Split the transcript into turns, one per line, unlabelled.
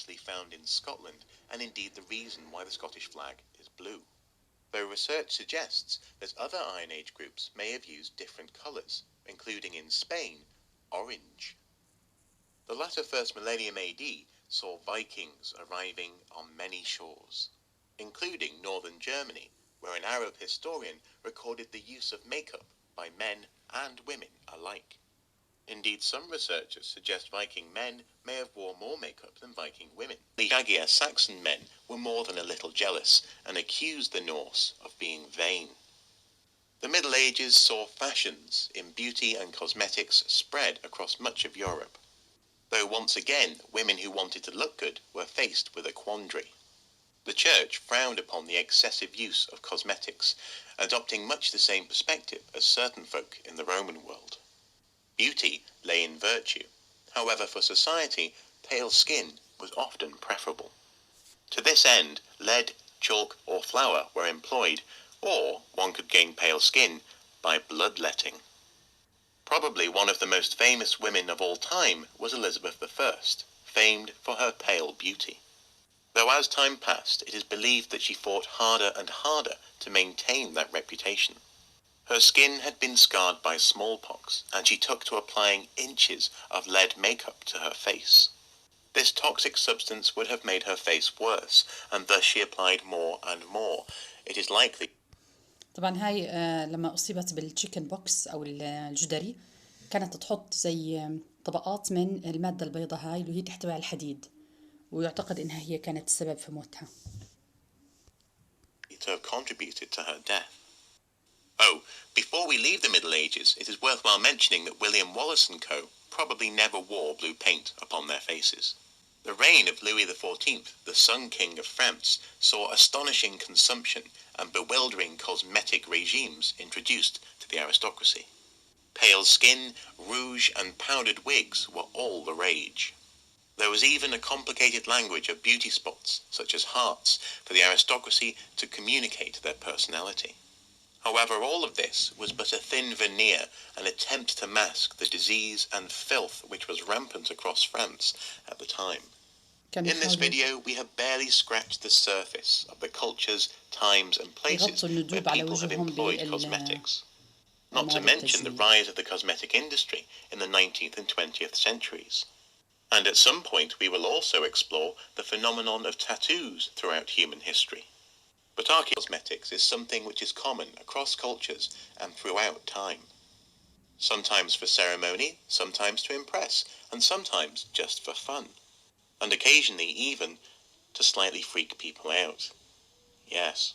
mostly found in Scotland, and indeed the reason why the Scottish flag is blue. Though research suggests that other Iron Age groups may have used different colours, including in Spain, orange. The latter first millennium AD saw Vikings arriving on many shores, including northern Germany, where an Arab historian recorded the use of makeup by men and women alike. Indeed, some researchers suggest Viking men may have worn more makeup than Viking women. The shaggier Saxon men were more than a little jealous and accused the Norse of being vain. The Middle Ages saw fashions in beauty and cosmetics spread across much of Europe, though once again women who wanted to look good were faced with a quandary. The Church frowned upon the excessive use of cosmetics, adopting much the same perspective as certain folk in the Roman world. Beauty lay in virtue. However, for society, pale skin was often preferable. To this end, lead, chalk, or flour were employed, or one could gain pale skin by bloodletting. Probably one of the most famous women of all time was Elizabeth I, famed for her pale beauty. Though as time passed, it is believed that she fought harder and harder to maintain that reputation. Her skin had been scarred by smallpox, and she took to applying inches of lead makeup to her face. This toxic substance would have made her face worse, and thus she applied more and more. It is likely.
طبعا هاي لما أصيبت بالتشيكن بوكس أو الجدري كانت تحط زي طبقات من المادة البيضاء هاي اللي هي تحتوي على الحديد، ويعتقد إنها هي كانت السبب في موتها.
To have contributed to her death. Oh, before we leave the Middle Ages, it is worthwhile mentioning that William Wallace and co. probably never wore blue paint upon their faces. The reign of Louis XIV, the Sun King of France, saw astonishing consumption and bewildering cosmetic regimes introduced to the aristocracy. Pale skin, rouge, and powdered wigs were all the rage. There was even a complicated language of beauty spots, such as hearts, for the aristocracy to communicate their personality. However, all of this was but a thin veneer, an attempt to mask the disease and filth which was rampant across France at the time. In this video, we have barely scratched the surface of the cultures, times and places where people have employed cosmetics. Not to mention the rise of the cosmetic industry in the 19th and 20th centuries. And at some point, we will also explore the phenomenon of tattoos throughout human history. But cosmetics is something which is common across cultures and throughout time. Sometimes for ceremony, sometimes to impress, and sometimes just for fun. And occasionally even to slightly freak people out. Yes,